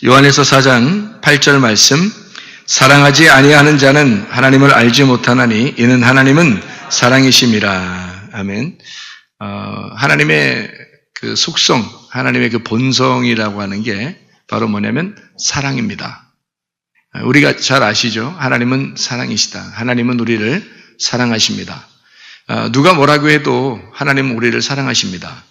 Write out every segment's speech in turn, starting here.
요한일서 4장 8절 말씀, 사랑하지 아니하는 자는 하나님을 알지 못하나니 이는 하나님은 사랑이심이라. 아멘. 하나님의 그 속성, 하나님의 그 본성이라고 하는 게 바로 뭐냐면 사랑입니다. 우리가 잘 아시죠? 하나님은 사랑이시다. 하나님은 우리를 사랑하십니다. 누가 뭐라고 해도 하나님은 우리를 사랑하십니다.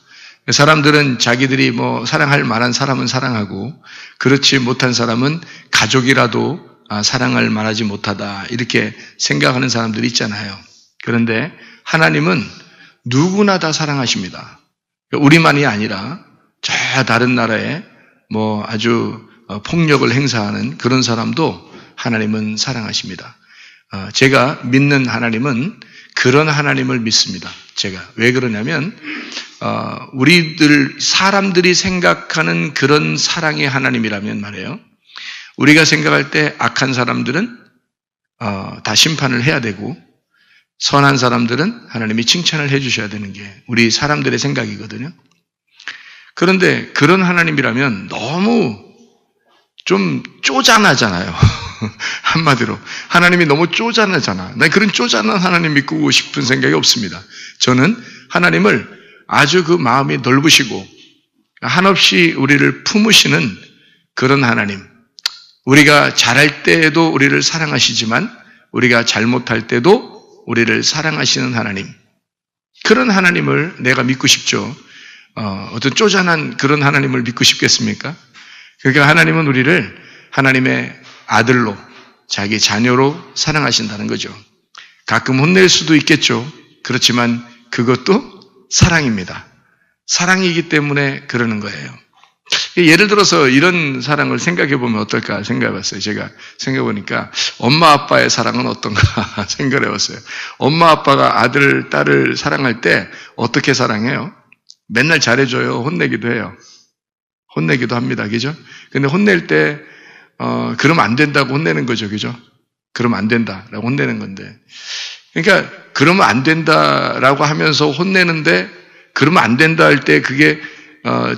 사람들은 자기들이 사랑할 만한 사람은 사랑하고 그렇지 못한 사람은 가족이라도 사랑할 만하지 못하다 이렇게 생각하는 사람들이 있잖아요. 그런데 하나님은 누구나 다 사랑하십니다. 우리만이 아니라 저 다른 나라에 아주 폭력을 행사하는 그런 사람도 하나님은 사랑하십니다. 제가 믿는 하나님은 그런 하나님을 믿습니다. 제가 왜 그러냐면 사람들이 생각하는 그런 사랑의 하나님이라면 말이에요. 우리가 생각할 때 악한 사람들은 다 심판을 해야 되고 선한 사람들은 하나님이 칭찬을 해주셔야 되는 게 우리 사람들의 생각이거든요. 그런데 그런 하나님이라면 너무 좀 쪼잔하잖아요. 한마디로 하나님이 너무 쪼잔하잖아. 난 그런 쪼잔한 하나님 믿고 싶은 생각이 없습니다. 저는 하나님을 아주 그 마음이 넓으시고 한없이 우리를 품으시는 그런 하나님, 우리가 잘할 때에도 우리를 사랑하시지만 우리가 잘못할 때도 우리를 사랑하시는 하나님, 그런 하나님을 내가 믿고 싶죠. 어떤 쪼잔한 그런 하나님을 믿고 싶겠습니까? 그러니까 하나님은 우리를 하나님의 아들로, 자기 자녀로 사랑하신다는 거죠. 가끔 혼낼 수도 있겠죠. 그렇지만 그것도 사랑입니다. 사랑이기 때문에 그러는 거예요. 예를 들어서 이런 사랑을 생각해 보면 어떨까 생각해 봤어요. 제가 생각해 보니까 엄마 아빠의 사랑은 어떤가 생각해 봤어요. 엄마 아빠가 아들, 딸을 사랑할 때 어떻게 사랑해요? 맨날 잘해줘요. 혼내기도 해요. 혼내기도 합니다. 그죠? 근데 혼낼 때 그러면 안 된다고 혼내는 거죠. 그죠? 그러면 안 된다라고 혼내는 건데. 그러니까 그러면 안 된다라고 하면서 혼내는데 그러면 안 된다 할 때 그게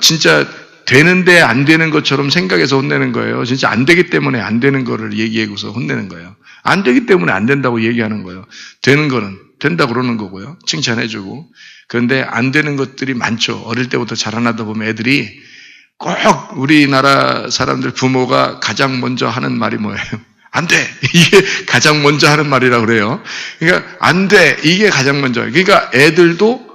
진짜 되는데 안 되는 것처럼 생각해서 혼내는 거예요. 진짜 안 되기 때문에 안 되는 거를 얘기하고서 혼내는 거예요. 안 되기 때문에 안 된다고 얘기하는 거예요. 되는 거는 된다 그러는 거고요. 칭찬해주고. 그런데 안 되는 것들이 많죠. 어릴 때부터 자라나다 보면 애들이 꼭 우리나라 사람들 부모가 가장 먼저 하는 말이 뭐예요? 안 돼! 이게 가장 먼저 하는 말이라고 그래요. 그러니까 안 돼! 이게 가장 먼저. 그러니까 애들도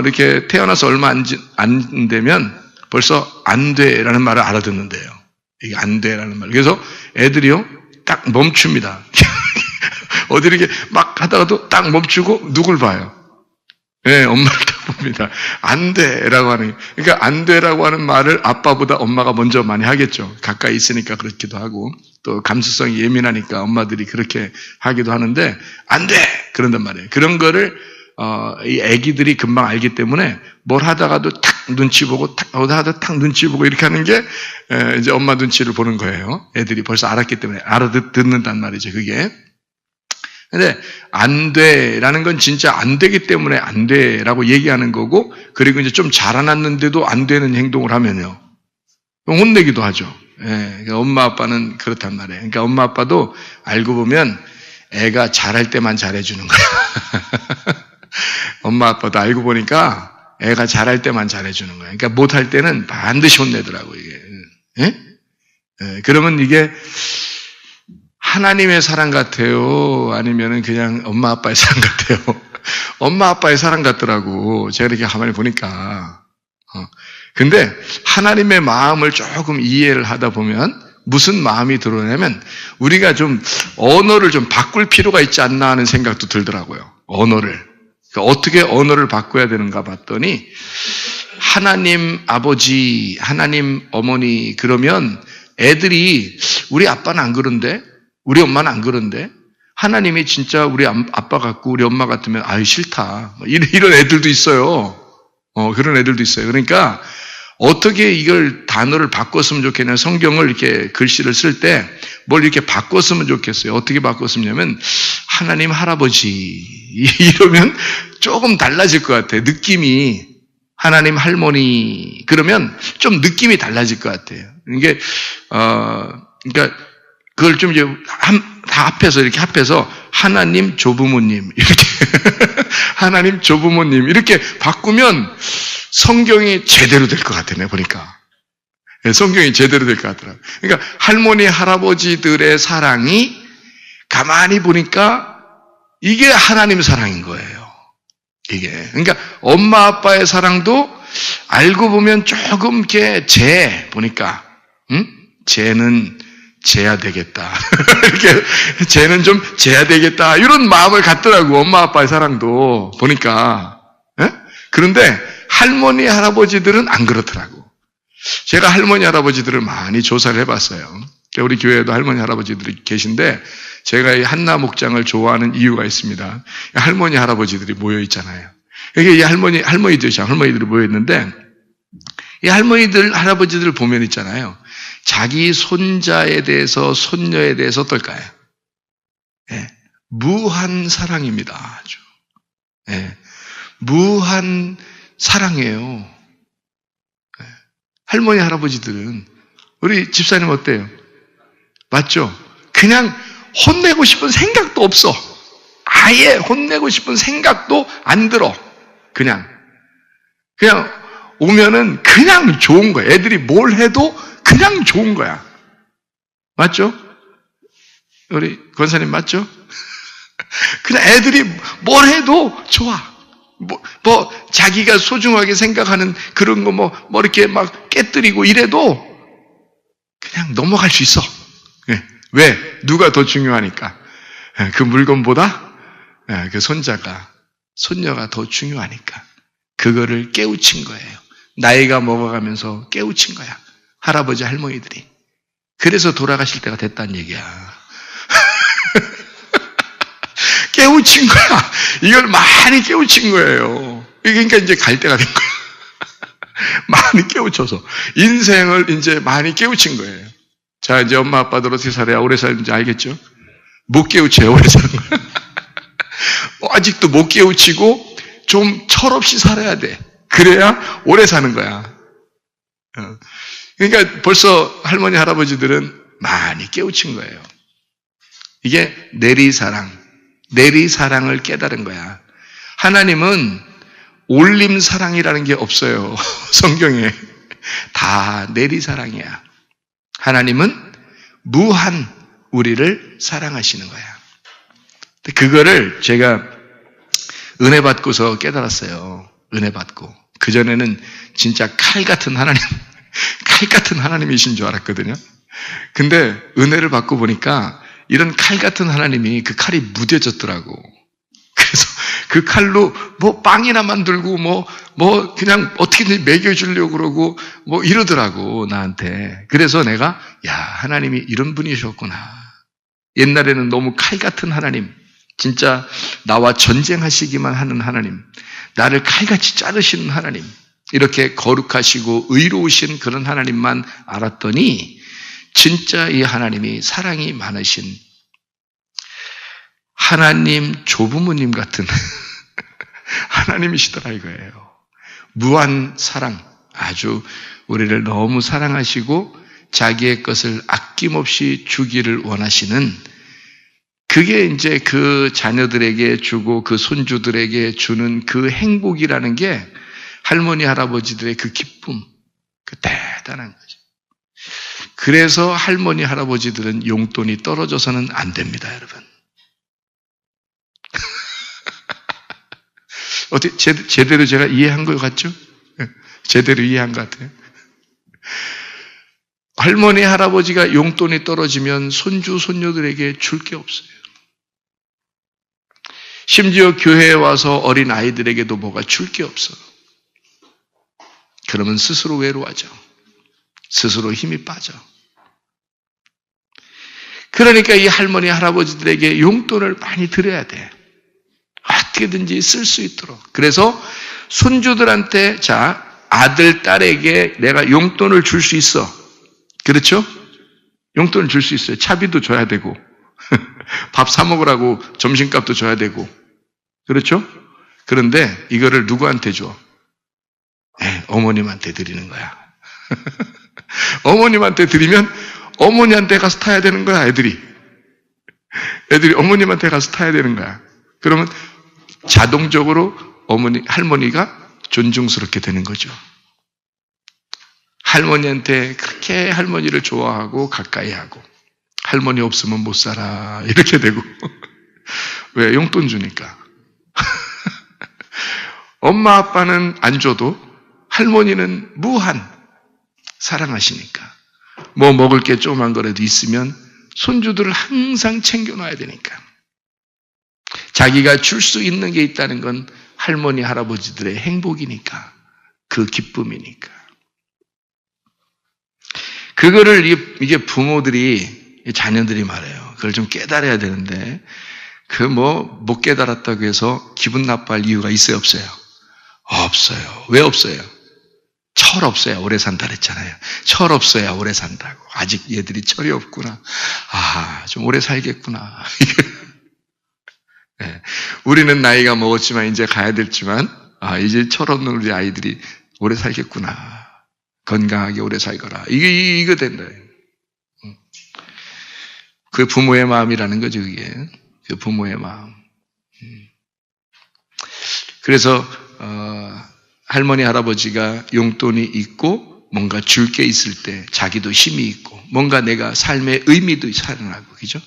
이렇게 태어나서 얼마 안 되면 벌써 안 돼라는 말을 알아듣는데요. 이게 안 돼라는 말. 그래서 애들이요, 딱 멈춥니다. 어디 이렇게 막 하다가도 딱 멈추고 누굴 봐요? 네, 엄마를 딱 봅니다. 안 돼라고 하는. 그러니까 안 돼라고 하는 말을 아빠보다 엄마가 먼저 많이 하겠죠. 가까이 있으니까 그렇기도 하고 또 감수성이 예민하니까 엄마들이 그렇게 하기도 하는데 안 돼! 그런단 말이에요. 그런 거를 이 애기들이 금방 알기 때문에 뭘 하다가도 탁 눈치 보고 탁 하다가 탁 눈치 보고 이렇게 하는 게 이제 엄마 눈치를 보는 거예요. 애들이 벌써 알았기 때문에 알아듣는단 말이죠. 그게. 근데 안 돼라는 건 진짜 안 되기 때문에 안 돼라고 얘기하는 거고, 그리고 이제 좀 자라났는데도 안 되는 행동을 하면요, 혼내기도 하죠. 예, 그러니까 엄마 아빠는 그렇단 말이에요. 그러니까 엄마 아빠도 알고 보면 애가 잘할 때만 잘해주는 거예요. 엄마 아빠도 알고 보니까 애가 잘할 때만 잘해주는 거예요. 그러니까 못할 때는 반드시 혼내더라고요. 이게. 예? 예, 그러면 이게 하나님의 사랑 같아요? 아니면은 그냥 엄마 아빠의 사랑 같아요? 엄마 아빠의 사랑 같더라고. 제가 이렇게 가만히 보니까. 근데 하나님의 마음을 조금 이해를 하다 보면 무슨 마음이 들어오냐면 우리가 좀 언어를 좀 바꿀 필요가 있지 않나 하는 생각도 들더라고요. 언어를. 그러니까 어떻게 언어를 바꿔야 되는가 봤더니 하나님 아버지, 하나님 어머니 그러면 애들이 우리 아빠는 안 그런데? 우리 엄마는 안 그런데? 하나님이 진짜 우리 아빠 같고 우리 엄마 같으면 아유 싫다. 이런 애들도 있어요. 그런 애들도 있어요. 그러니까 어떻게 이걸 단어를 바꿨으면 좋겠냐. 성경을 이렇게 글씨를 쓸 때 뭘 이렇게 바꿨으면 좋겠어요. 어떻게 바꿨으면 하나님 할아버지 이러면 조금 달라질 것 같아요. 느낌이. 하나님 할머니 그러면 좀 느낌이 달라질 것 같아요. 이게 그러니까 그걸 좀 이제 다 합해서 이렇게 합해서 하나님 조부모님 이렇게 하나님 조부모님 이렇게 바꾸면 성경이 제대로 될 것 같아요. 보니까 성경이 제대로 될 것 같더라고요. 그러니까 할머니 할아버지들의 사랑이 가만히 보니까 이게 하나님 사랑인 거예요. 이게 그러니까 엄마 아빠의 사랑도 알고 보면 조금 이렇게 보니까 쟤는 재야 되겠다. 이렇게 쟤는 좀 재야 되겠다. 이런 마음을 갖더라고. 엄마 아빠의 사랑도 보니까. 그런데 할머니 할아버지들은 안 그렇더라고. 제가 할머니 할아버지들을 많이 조사를 해봤어요. 우리 교회에도 할머니 할아버지들이 계신데 제가 이 한나 목장을 좋아하는 이유가 있습니다. 할머니 할아버지들이 모여 있잖아요. 이게 이 할머니들이 모여 있는데 이 할머니들 할아버지들 보면 있잖아요. 자기 손자에 대해서 손녀에 대해서 어떨까요? 무한 사랑입니다. 아주. 무한 사랑이에요. 할머니 할아버지들은 우리 집사님 어때요? 맞죠? 그냥 혼내고 싶은 생각도 없어. 아예 혼내고 싶은 생각도 안 들어. 그냥 오면은 그냥 좋은 거야. 애들이 뭘 해도 그냥 좋은 거야. 맞죠? 우리 권사님 맞죠? 그냥 애들이 뭘 해도 좋아. 뭐 자기가 소중하게 생각하는 그런 거 이렇게 막 깨뜨리고 이래도 그냥 넘어갈 수 있어. 왜? 누가 더 중요하니까. 그 물건보다 그 손녀가 더 중요하니까. 그거를 깨우친 거예요. 나이가 먹어가면서 깨우친 거야. 할아버지 할머니들이. 그래서 돌아가실 때가 됐다는 얘기야. 깨우친 거야. 이걸 많이 깨우친 거예요. 그러니까 이제 갈 때가 된 거야. 많이 깨우쳐서. 인생을 이제 많이 깨우친 거예요. 자, 이제 엄마 아빠들 어떻게 살아야 오래 살는지 알겠죠? 못 깨우쳐야 오래 사는 거야. 아직도 못 깨우치고 좀 철없이 살아야 돼. 그래야 오래 사는 거야. 그러니까 벌써 할머니 할아버지들은 많이 깨우친 거예요. 이게 내리사랑을 깨달은 거야. 하나님은 올림사랑이라는 게 없어요. 성경에. 다 내리사랑이야. 하나님은 무한 우리를 사랑하시는 거야. 그거를 제가 은혜 받고서 깨달았어요. 은혜 받고. 그전에는 진짜 칼 같은 하나님이신 줄 알았거든요. 근데 은혜를 받고 보니까 이런 칼 같은 하나님이 그 칼이 무뎌졌더라고. 그래서 그 칼로 빵이나 만들고 그냥 어떻게든 먹여주려고 그러고 이러더라고, 나한테. 그래서 내가, 하나님이 이런 분이셨구나. 옛날에는 너무 칼 같은 하나님, 진짜 나와 전쟁하시기만 하는 하나님, 나를 칼같이 자르시는 하나님, 이렇게 거룩하시고 의로우신 그런 하나님만 알았더니 진짜 이 하나님이 사랑이 많으신 하나님 조부모님 같은 하나님이시더라 이거예요. 무한 사랑, 아주 우리를 너무 사랑하시고 자기의 것을 아낌없이 주기를 원하시는, 그게 이제 그 자녀들에게 주고 그 손주들에게 주는 그 행복이라는 게 할머니 할아버지들의 그 기쁨, 그 대단한 거죠. 그래서 할머니 할아버지들은 용돈이 떨어져서는 안 됩니다, 여러분. 어떻게 제대로 제가 이해한 것 같죠? 제대로 이해한 것 같아요. 할머니 할아버지가 용돈이 떨어지면 손주 손녀들에게 줄 게 없어요. 심지어 교회에 와서 어린 아이들에게도 뭐가 줄 게 없어. 그러면 스스로 외로워져. 스스로 힘이 빠져. 그러니까 이 할머니 할아버지들에게 용돈을 많이 드려야 돼. 어떻게든지 쓸 수 있도록. 그래서 손주들한테, 자, 아들, 딸에게 내가 용돈을 줄 수 있어. 그렇죠? 용돈을 줄 수 있어요. 차비도 줘야 되고 밥 사 먹으라고 점심값도 줘야 되고, 그렇죠? 그런데 이거를 누구한테 줘? 네, 어머님한테 드리는 거야. 어머님한테 드리면 어머니한테 가서 타야 되는 거야, 애들이 어머님한테 가서 타야 되는 거야. 그러면 자동적으로 할머니가 존중스럽게 되는 거죠. 할머니한테 그렇게 할머니를 좋아하고 가까이 하고, 할머니 없으면 못 살아 이렇게 되고. 왜? 용돈 주니까. 엄마 아빠는 안 줘도 할머니는 무한 사랑하시니까. 뭐 먹을 게 조그만 거라도 있으면 손주들을 항상 챙겨놔야 되니까. 자기가 줄 수 있는 게 있다는 건 할머니 할아버지들의 행복이니까, 그 기쁨이니까. 그거를 이게 부모들이, 자녀들이 말해요. 그걸 좀 깨달아야 되는데, 못 깨달았다고 해서 기분 나빠할 이유가 있어요, 없어요? 없어요. 왜 없어요? 철 없어야 오래 산다 그랬잖아요. 철 없어야 오래 산다고. 아직 얘들이 철이 없구나. 좀 오래 살겠구나. 네. 우리는 나이가 먹었지만 이제 가야 됐지만, 이제 철 없는 우리 아이들이 오래 살겠구나. 건강하게 오래 살거라. 이거 된다. 그 부모의 마음이라는 거죠, 그게. 그 부모의 마음. 그래서, 할머니, 할아버지가 용돈이 있고 뭔가 줄 게 있을 때 자기도 힘이 있고 뭔가 내가 삶의 의미도 살아나고, 그죠?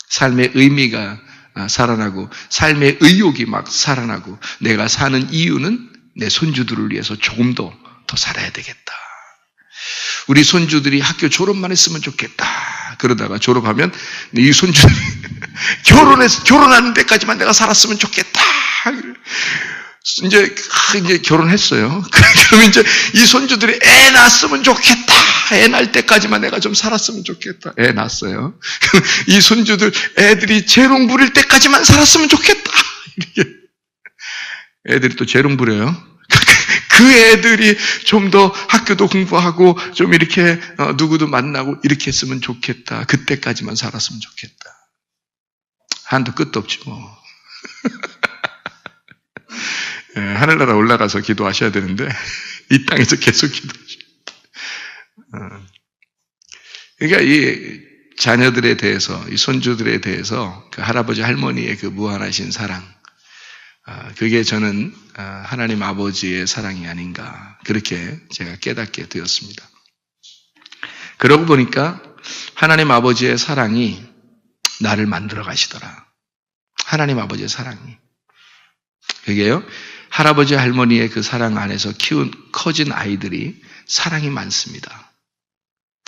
삶의 의미가 살아나고 삶의 의욕이 막 살아나고, 내가 사는 이유는 내 손주들을 위해서 조금 더 살아야 되겠다. 우리 손주들이 학교 졸업만 했으면 좋겠다. 그러다가 졸업하면 이 손주들이 결혼하는 데까지만 내가 살았으면 좋겠다. 이제 결혼했어요. 그러면 이제 이 손주들이 애 낳았으면 좋겠다. 애 낳을 때까지만 내가 좀 살았으면 좋겠다. 애 낳았어요. 이 손주들 애들이 재롱 부릴 때까지만 살았으면 좋겠다. 이렇게. 애들이 또 재롱 부려요. 그 애들이 좀 더 학교도 공부하고 좀 이렇게 누구도 만나고 이렇게 했으면 좋겠다. 그때까지만 살았으면 좋겠다. 한도 끝도 없지 뭐. 하늘나라 올라가서 기도하셔야 되는데 이 땅에서 계속 기도하셔야 돼요. 그러니까 이 자녀들에 대해서, 이 손주들에 대해서 그 할아버지 할머니의 그 무한하신 사랑, 그게 저는 하나님 아버지의 사랑이 아닌가, 그렇게 제가 깨닫게 되었습니다. 그러고 보니까 하나님 아버지의 사랑이 나를 만들어 가시더라. 하나님 아버지의 사랑이. 그게요, 할아버지 할머니의 그 사랑 안에서 커진 아이들이 사랑이 많습니다.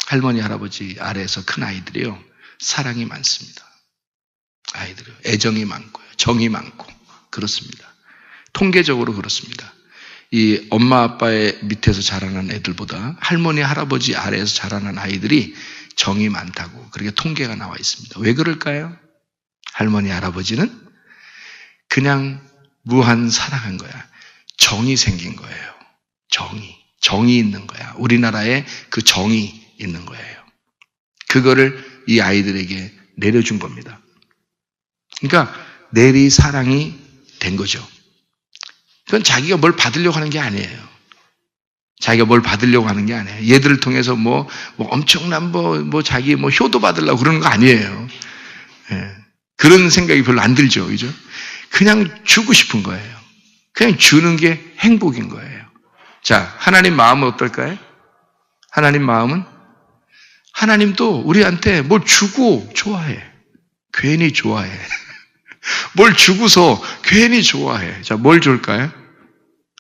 할머니 할아버지 아래에서 큰 아이들이요, 사랑이 많습니다. 아이들이요, 애정이 많고요, 정이 많고 그렇습니다. 통계적으로 그렇습니다. 이 엄마 아빠의 밑에서 자라는 애들보다 할머니 할아버지 아래에서 자라는 아이들이 정이 많다고 그렇게 통계가 나와 있습니다. 왜 그럴까요? 할머니 할아버지는 그냥 무한 사랑한 거야. 정이 생긴 거예요. 정이 있는 거야. 우리나라에 그 정이 있는 거예요. 그거를 이 아이들에게 내려준 겁니다. 그러니까 내리 사랑이 된 거죠. 그건 자기가 뭘 받으려고 하는 게 아니에요. 자기가 뭘 받으려고 하는 게 아니에요. 얘들을 통해서 엄청난 자기 효도 받으려고 그러는 거 아니에요. 예. 그런 생각이 별로 안 들죠. 그죠? 그냥 주고 싶은 거예요. 그냥 주는 게 행복인 거예요. 자, 하나님 마음은 어떨까요? 하나님 마음은, 하나님도 우리한테 뭘 주고 좋아해. 괜히 좋아해. 뭘 주고서 괜히 좋아해. 자, 뭘 줄까요?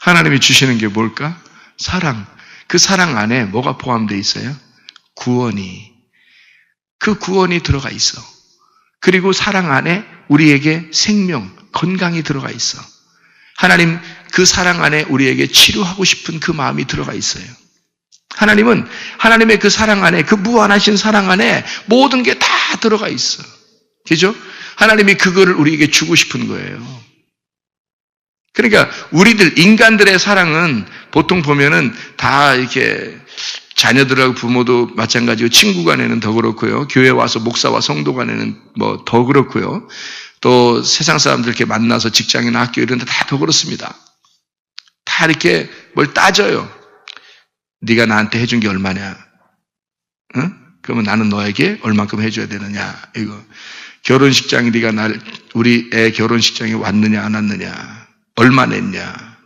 하나님이 주시는 게 뭘까? 사랑. 그 사랑 안에 뭐가 포함되어 있어요? 구원이. 그 구원이 들어가 있어. 그리고 사랑 안에 우리에게 생명, 건강이 들어가 있어. 하나님 그 사랑 안에 우리에게 치료하고 싶은 그 마음이 들어가 있어요. 하나님은 하나님의 그 사랑 안에, 그 무한하신 사랑 안에 모든 게 다 들어가 있어. 그죠? 하나님이 그거를 우리에게 주고 싶은 거예요. 그러니까 우리들 인간들의 사랑은 보통 보면은 다 이렇게 자녀들하고 부모도 마찬가지고 친구 간에는 더 그렇고요. 교회 와서 목사와 성도 간에는 더 그렇고요. 또 세상 사람들 이렇게 만나서 직장이나 학교 이런 데 다 더 그렇습니다. 다 다 이렇게 뭘 따져요. 네가 나한테 해준 게 얼마냐? 응? 그러면 나는 너에게 얼만큼 해줘야 되느냐? 이거 결혼식장에 네가 우리 애 결혼식장에 왔느냐 안 왔느냐? 얼마 냈냐?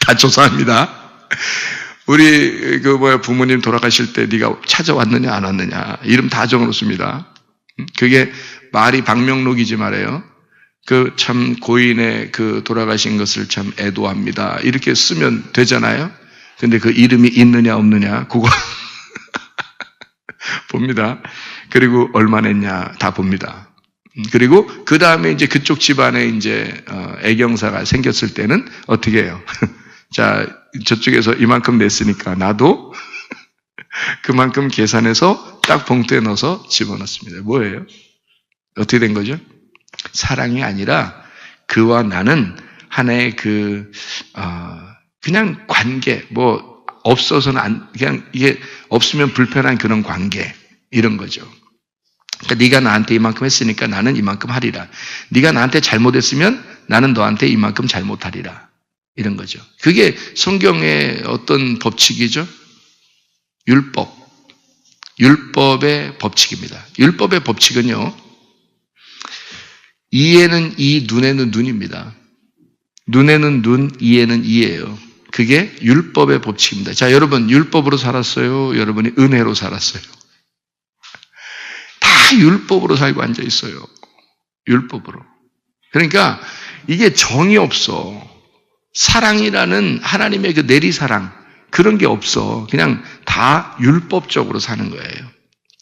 다 조사합니다. 우리 부모님 돌아가실 때 네가 찾아왔느냐 안 왔느냐? 이름 다 적어놓습니다. 그게 말이 방명록이지 말이에요. 참 고인의 돌아가신 것을 참 애도합니다. 이렇게 쓰면 되잖아요. 근데 그 이름이 있느냐 없느냐 그거 봅니다. 그리고 얼마 냈냐 다 봅니다. 그리고 그 다음에 이제 그쪽 집안에 이제 애경사가 생겼을 때는 어떻게 해요? 자, 저쪽에서 이만큼 냈으니까 나도 그만큼 계산해서 딱 봉투에 넣어서 집어넣습니다. 뭐예요? 어떻게 된 거죠? 사랑이 아니라 그와 나는 하나의 그냥 관계, 없어서는 그냥 이게 없으면 불편한 그런 관계, 이런 거죠. 그러니까 네가 나한테 이만큼 했으니까 나는 이만큼 하리라. 네가 나한테 잘못했으면 나는 너한테 이만큼 잘못하리라. 이런 거죠. 그게 성경의 어떤 법칙이죠? 율법의 법칙입니다. 율법의 법칙은요, 이에는 이, 눈에는 눈입니다. 눈에는 눈, 이에는 이예요. 그게 율법의 법칙입니다. 자, 여러분, 율법으로 살았어요? 여러분이 은혜로 살았어요? 다 율법으로 살고 앉아 있어요. 율법으로. 그러니까 이게 정이 없어. 사랑이라는 하나님의 그 내리사랑, 그런 게 없어. 그냥 다 율법적으로 사는 거예요.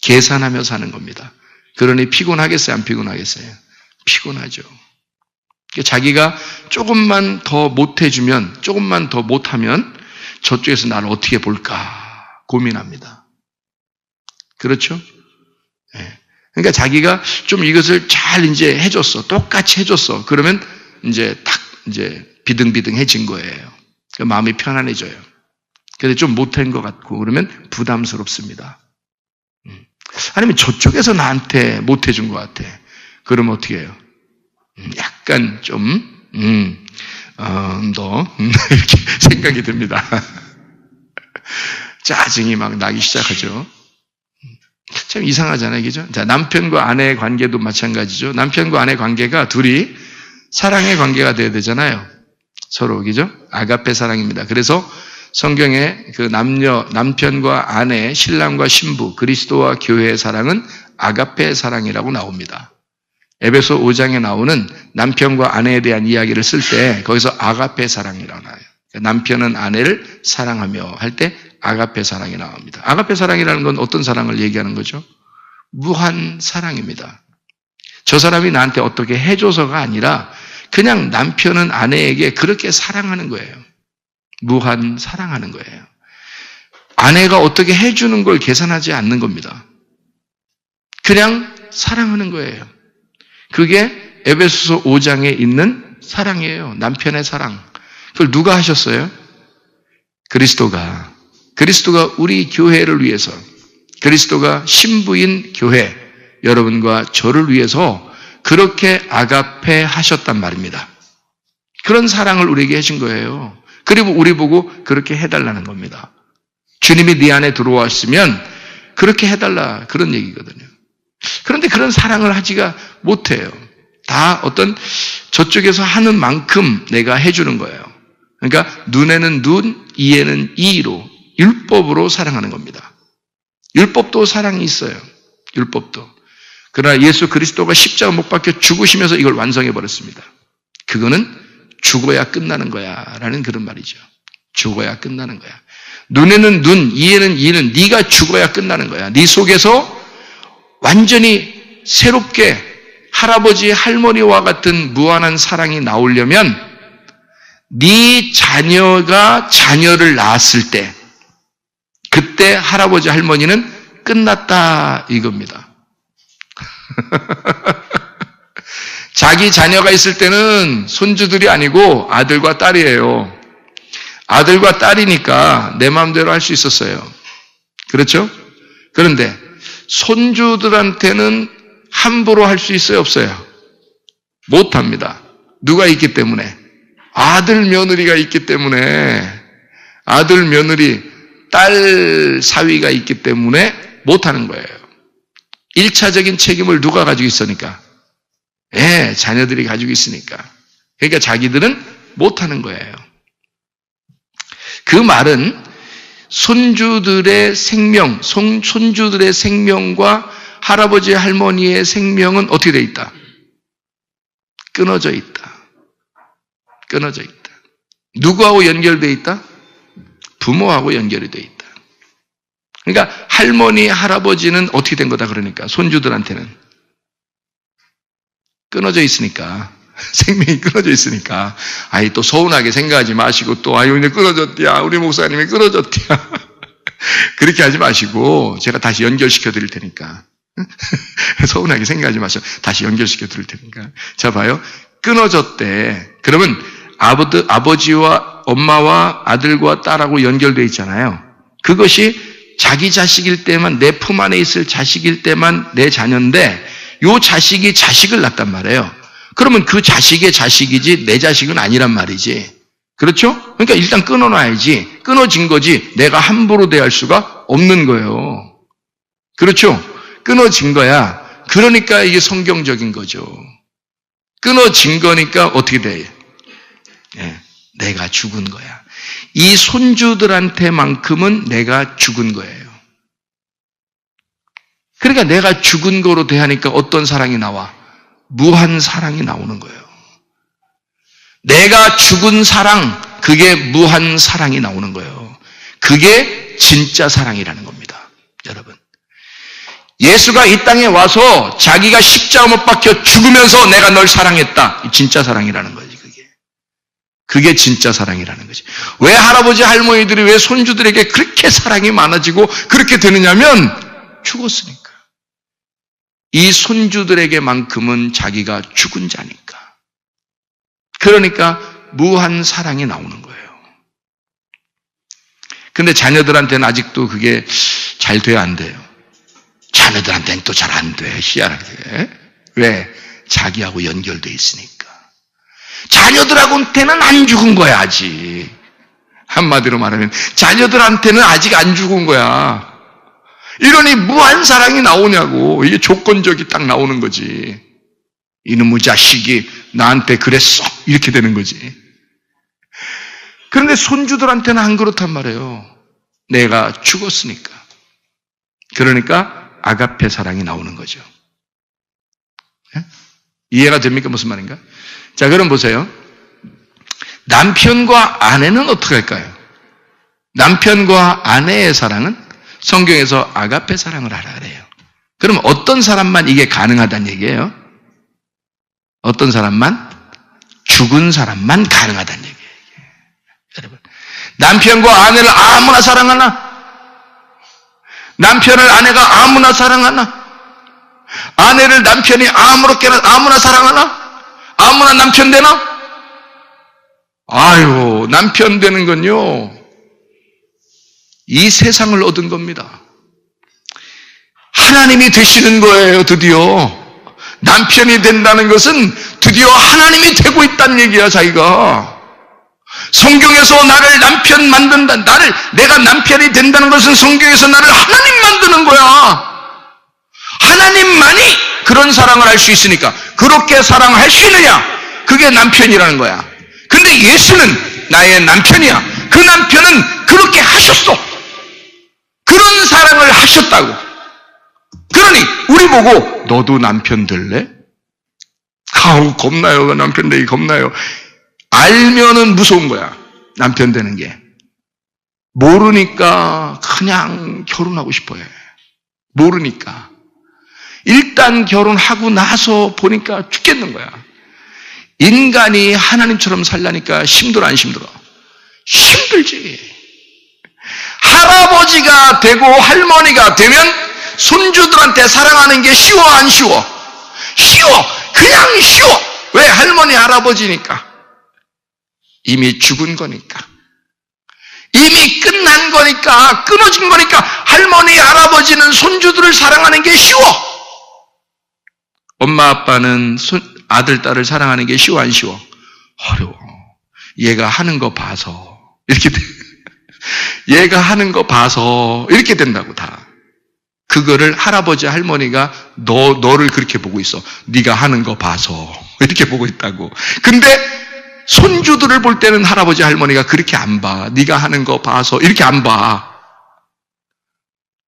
계산하며 사는 겁니다. 그러니 피곤하겠어요? 안 피곤하겠어요? 피곤하죠. 자기가 조금만 더 못해주면, 조금만 더 못하면 저쪽에서 나를 어떻게 볼까 고민합니다. 그렇죠? 네. 그러니까 자기가 좀 이것을 잘 이제 해줬어. 똑같이 해줬어. 그러면 이제 비등비등해진 거예요. 그러니까 마음이 편안해져요. 근데 좀 못한 것 같고 그러면 부담스럽습니다. 아니면 저쪽에서 나한테 못해준 것 같아. 그러면 어떻게 해요? 약간 이렇게 생각이 듭니다. 짜증이 막 나기 시작하죠. 참 이상하잖아요. 그죠? 자, 남편과 아내의 관계도 마찬가지죠. 남편과 아내 관계가 둘이 사랑의 관계가 돼야 되잖아요. 서로, 그죠? 아가페 사랑입니다. 그래서 성경에 남편과 아내, 신랑과 신부, 그리스도와 교회의 사랑은 아가페 사랑이라고 나옵니다. 에베소 5장에 나오는 남편과 아내에 대한 이야기를 쓸 때 거기서 아가페 사랑이라고 나와요. 남편은 아내를 사랑하며 할 때 아가페 사랑이 나옵니다. 아가페 사랑이라는 건 어떤 사랑을 얘기하는 거죠? 무한 사랑입니다. 저 사람이 나한테 어떻게 해줘서가 아니라 그냥 남편은 아내에게 그렇게 사랑하는 거예요. 무한 사랑하는 거예요. 아내가 어떻게 해주는 걸 계산하지 않는 겁니다. 그냥 사랑하는 거예요. 그게 에베소서 5장에 있는 사랑이에요. 남편의 사랑. 그걸 누가 하셨어요? 그리스도가 우리 교회를 위해서, 그리스도가 신부인 교회, 여러분과 저를 위해서 그렇게 아가페 하셨단 말입니다. 그런 사랑을 우리에게 해준 거예요. 그리고 우리 보고 그렇게 해달라는 겁니다. 주님이 네 안에 들어왔으면 그렇게 해달라, 그런 얘기거든요. 그런데 그런 사랑을 하지가 못해요. 다 어떤 저쪽에서 하는 만큼 내가 해주는 거예요. 그러니까 눈에는 눈, 이에는 이로, 율법으로 사랑하는 겁니다. 율법도 사랑이 있어요. 율법도. 그러나 예수 그리스도가 십자가 못 박혀 죽으시면서 이걸 완성해 버렸습니다. 그거는 죽어야 끝나는 거야 라는 그런 말이죠. 죽어야 끝나는 거야. 눈에는 눈, 이에는 이는 네가 죽어야 끝나는 거야. 네 속에서 완전히 새롭게 할아버지, 할머니와 같은 무한한 사랑이 나오려면 네 자녀가 자녀를 낳았을 때 그때 할아버지, 할머니는 끝났다 이겁니다. 자기 자녀가 있을 때는 손주들이 아니고 아들과 딸이에요. 아들과 딸이니까 내 마음대로 할 수 있었어요. 그렇죠? 그런데 손주들한테는 함부로 할 수 있어요, 없어요? 못합니다. 누가 있기 때문에? 아들 며느리가 있기 때문에, 아들 며느리 딸 사위가 있기 때문에 못하는 거예요. 1차적인 책임을 누가 가지고 있으니까? 자녀들이 가지고 있으니까. 그러니까 자기들은 못하는 거예요. 그 말은 손주들의 생명, 손주들의 생명과 할아버지 할머니의 생명은 어떻게 돼 있다? 끊어져 있다. 끊어져 있다. 누구하고 연결돼 있다? 부모하고 연결이 돼 있다. 그러니까 할머니, 할아버지는 어떻게 된 거다 그러니까 손주들한테는 끊어져 있으니까, 생명이 끊어져 있으니까, 또 서운하게 생각하지 마시고 또 이제 끊어졌디야, 우리 목사님이 끊어졌디야 그렇게 하지 마시고 제가 다시 연결시켜 드릴 테니까 서운하게 생각하지 마시고 다시 연결시켜 드릴 테니까. 자, 봐요. 끊어졌대. 그러면 아버지와 엄마와 아들과 딸하고 연결되어 있잖아요. 그것이 자기 자식일 때만, 내 품 안에 있을 자식일 때만 내 자녀인데, 요 자식이 자식을 낳단 말이에요. 그러면 그 자식의 자식이지 내 자식은 아니란 말이지. 그렇죠? 그러니까 일단 끊어놔야지. 끊어진 거지 내가 함부로 대할 수가 없는 거예요. 그렇죠? 끊어진 거야. 그러니까 이게 성경적인 거죠. 끊어진 거니까 어떻게 돼? 내가 죽은 거야. 이 손주들한테만큼은 내가 죽은 거예요. 그러니까 내가 죽은 거로 대하니까 어떤 사랑이 나와? 무한 사랑이 나오는 거예요. 내가 죽은 사랑, 그게 무한 사랑이 나오는 거예요. 그게 진짜 사랑이라는 겁니다. 여러분, 예수가 이 땅에 와서 자기가 십자가 못 박혀 죽으면서 내가 널 사랑했다. 진짜 사랑이라는 거지. 그게 진짜 사랑이라는 거지. 왜 할아버지 할머니들이 왜 손주들에게 그렇게 사랑이 많아지고 그렇게 되느냐면 죽었으니까. 이 손주들에게만큼은 자기가 죽은 자니까. 그러니까 무한 사랑이 나오는 거예요. 근데 자녀들한테는 아직도 그게 잘 돼야 안 돼요. 자녀들한테는 또 잘 안 돼. 희한하게. 왜? 자기하고 연결돼 있으니까. 자녀들한테는 안 죽은 거야, 아직. 한마디로 말하면 자녀들한테는 아직 안 죽은 거야. 이러니 무한 사랑이 나오냐고. 이게 조건적이 딱 나오는 거지. 이놈의 자식이 나한테 그랬어. 이렇게 되는 거지. 그런데 손주들한테는 안 그렇단 말이에요. 내가 죽었으니까. 그러니까 아가페 사랑이 나오는 거죠. 이해가 됩니까? 무슨 말인가? 자, 그럼 보세요. 남편과 아내는 어떻게 할까요? 남편과 아내의 사랑은 성경에서 아가페 사랑을 하라 그래요. 그럼 어떤 사람만 이게 가능하다는 얘기예요? 어떤 사람만? 죽은 사람만 가능하다는 얘기예요. 여러분, 남편과 아내를 아무나 사랑하나? 남편을 아내가 아무나 사랑하나? 아내를 남편이 아무렇게나 아무나 사랑하나? 아무나 남편 되나? 아유, 남편 되는 건요, 이 세상을 얻은 겁니다. 하나님이 되시는 거예요, 드디어. 남편이 된다는 것은 드디어 하나님이 되고 있다는 얘기야, 자기가. 성경에서 나를 남편 만든다, 내가 남편이 된다는 것은 성경에서 나를 하나님 만드는 거야. 하나님만이 그런 사랑을 할 수 있으니까. 그렇게 사랑할 수 있느냐? 그게 남편이라는 거야. 근데 예수는 나의 남편이야. 그 남편은 그렇게 하셨어. 그런 사랑을 하셨다고. 그러니 우리 보고 너도 남편 될래? 아우, 겁나요. 그 남편 되기 겁나요. 알면은 무서운 거야, 남편 되는 게. 모르니까 그냥 결혼하고 싶어해. 모르니까. 일단 결혼하고 나서 보니까 죽겠는 거야. 인간이 하나님처럼 살라니까 힘들어, 안 힘들어? 힘들지. 할아버지가 되고 할머니가 되면 손주들한테 사랑하는 게 쉬워, 안 쉬워? 쉬워. 그냥 쉬워. 왜? 할머니, 할아버지니까. 이미 죽은 거니까. 이미 끝난 거니까, 끊어진 거니까 할머니, 할아버지는 손주들을 사랑하는 게 쉬워. 엄마, 아빠는 아들, 딸을 사랑하는 게 쉬워, 안 쉬워? 어려워. 얘가 하는 거 봐서 이렇게 얘가 하는 거 봐서 이렇게 된다고 다. 그거를 할아버지 할머니가 너를 그렇게 보고 있어. 네가 하는 거 봐서 이렇게 보고 있다고. 근데 손주들을 볼 때는 할아버지 할머니가 그렇게 안 봐. 네가 하는 거 봐서 이렇게 안 봐.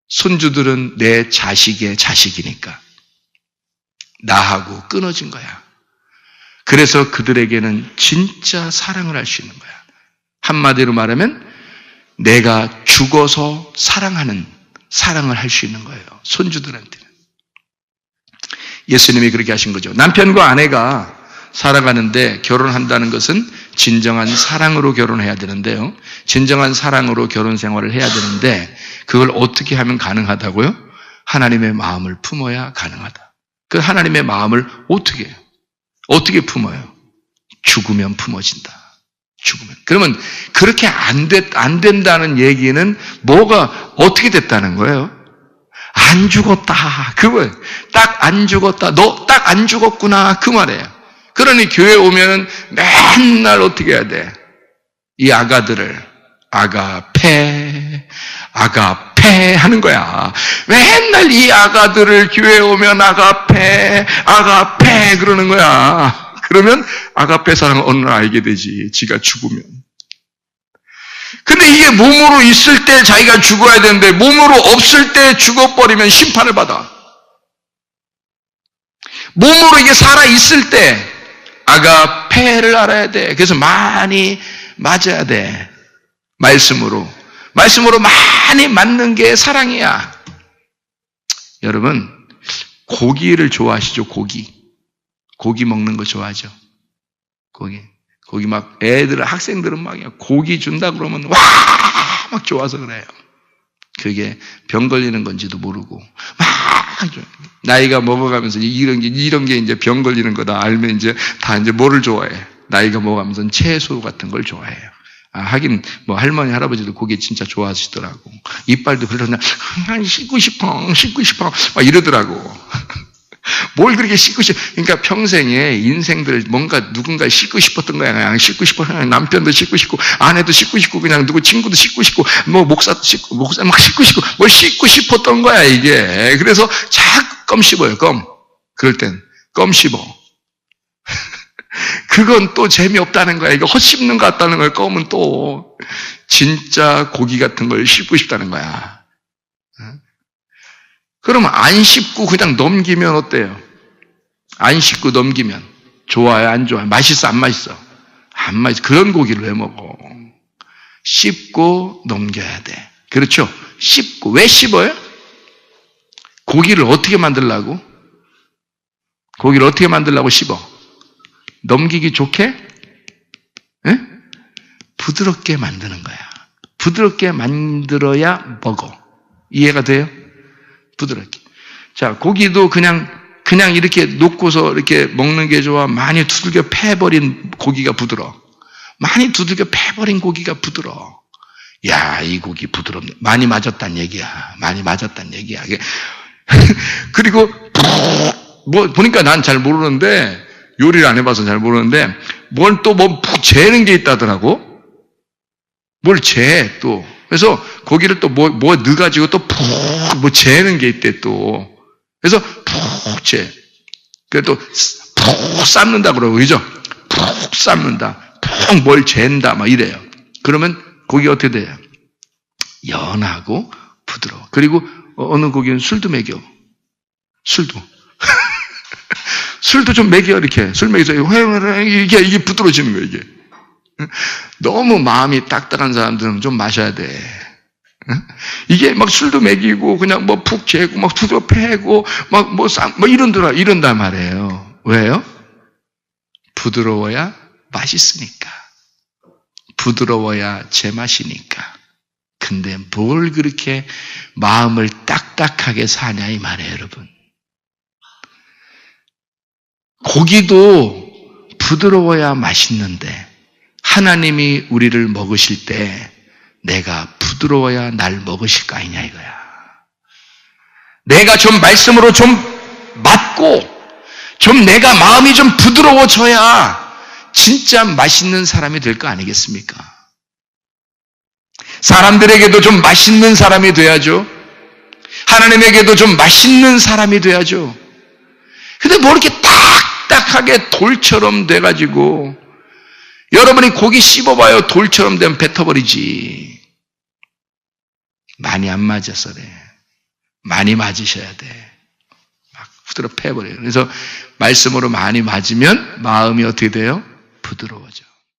손주들은 내 자식의 자식이니까 나하고 끊어진 거야. 그래서 그들에게는 진짜 사랑을 할 수 있는 거야. 한마디로 말하면 내가 죽어서 사랑하는 사랑을 할 수 있는 거예요. 손주들한테는. 예수님이 그렇게 하신 거죠. 남편과 아내가 살아가는데 결혼한다는 것은 진정한 사랑으로 결혼해야 되는데요. 진정한 사랑으로 결혼 생활을 해야 되는데 그걸 어떻게 하면 가능하다고요? 하나님의 마음을 품어야 가능하다. 그 하나님의 마음을 어떻게 해요? 어떻게 품어요? 죽으면 품어진다. 죽으면. 그러면 그렇게 안 된다는 얘기는 뭐가 어떻게 됐다는 거예요? 안 죽었다. 그거예요. 딱 안 죽었다. 너 딱 안 죽었구나. 그 말이에요. 그러니 교회 오면은 맨날 어떻게 해야 돼? 이 아가들을 아가페 하는 거야. 맨날 이 아가들을 교회에 오면 아가페 그러는 거야. 그러면 아가페 사랑을 어느 날 알게 되지. 지가 죽으면. 근데 이게 몸으로 있을 때 자기가 죽어야 되는데 몸으로 없을 때 죽어버리면 심판을 받아. 몸으로 이게 살아있을 때 아가페를 알아야 돼. 그래서 많이 맞아야 돼. 말씀으로 많이 맞는 게 사랑이야. 여러분 고기를 좋아하시죠? 고기 먹는 거 좋아하죠? 고기 막 학생들은 막 고기 준다 그러면 와 막 좋아서 그래요. 그게 병 걸리는 건지도 모르고 막 나이가 먹어가면서 이런 게 이제 병 걸리는 거다 알면 이제 다 이제 뭐를 좋아해? 나이가 먹어가면서 채소 같은 걸 좋아해요. 하긴 뭐 할머니 할아버지도 고기 진짜 좋아하시더라고. 이빨도 그러냐 씻고 싶어 막 이러더라고. 뭘 그렇게 씻고 싶어? 그러니까 평생에 인생들 뭔가 누군가 씻고 싶었던 거야. 그냥 씻고 싶어. 남편도 씻고 싶고, 아내도 씻고 싶고, 그냥 누구 친구도 씻고 싶고, 뭐 목사 막 씻고 싶고, 뭘 씻고 싶었던 거야 이게. 그래서 자꾸 껌 씹어요. 그럴 땐 껌 씹어. 그건 또 재미없다는 거야. 이거 헛씹는 것 같다는 거야. 껌은 또 진짜 고기 같은 걸 씹고 싶다는 거야. 그러면 안 씹고 그냥 넘기면 어때요? 안 씹고 넘기면 좋아요? 안 좋아요? 맛있어? 안 맛있어? 안 맛있어. 그런 고기를 왜 먹어? 씹고 넘겨야 돼. 그렇죠? 씹고. 왜 씹어요? 고기를 어떻게 만들려고? 고기를 어떻게 만들려고 씹어? 넘기기 좋게? 에? 부드럽게 만드는 거야. 부드럽게 만들어야 먹어. 이해가 돼요? 부드럽게. 자, 고기도 그냥 이렇게 놓고서 이렇게 먹는 게 좋아? 많이 두들겨 패버린 고기가 부드러워. 많이 두들겨 패버린 고기가 부드러워. 야, 이 고기 부드럽네. 많이 맞았단 얘기야. 그리고 뭐 보니까 난 잘 모르는데 요리를 안 해봐서 잘 모르는데 뭘 또 뭐 푹 재는 게 있다더라고. 뭘 재 또. 그래서 고기를 또 뭐 넣어가지고 또 푹 뭐 재는 게 있대 또. 그래서 푹 재. 그래 또 푹 삶는다 그러고 그죠? 푹 삶는다. 푹 뭘 잰다 막 이래요. 그러면 고기가 어떻게 돼요? 연하고 부드러워. 그리고 어느 고기는 술도 먹여. 술도 좀 먹여 이렇게. 술 먹여서 이게 부드러워지는 거예요 이게. 너무 마음이 딱딱한 사람들은 좀 마셔야 돼. 이게 막 술도 먹이고 그냥 뭐 푹 재고 막 두드려 패고 막 이런단 말이에요. 왜요? 부드러워야 맛있으니까. 부드러워야 제맛이니까. 근데 뭘 그렇게 마음을 딱딱하게 사냐 이 말이에요, 여러분. 고기도 부드러워야 맛있는데 하나님이 우리를 먹으실 때 내가 부드러워야 날 먹으실 거 아니냐 이거야. 내가 좀 말씀으로 좀 맞고 좀 내가 마음이 좀 부드러워져야 진짜 맛있는 사람이 될 거 아니겠습니까? 사람들에게도 좀 맛있는 사람이 돼야죠. 하나님에게도 좀 맛있는 사람이 돼야죠. 근데 뭐 이렇게 딱딱하게 돌처럼 돼가지고 여러분이 고기 씹어봐요. 돌처럼 되면 뱉어버리지. 많이 안 맞아서 그래. 많이 맞으셔야 돼. 막 후드러 패버려요. 그래서 말씀으로 많이 맞으면 마음이 어떻게 돼요? 부드러워져.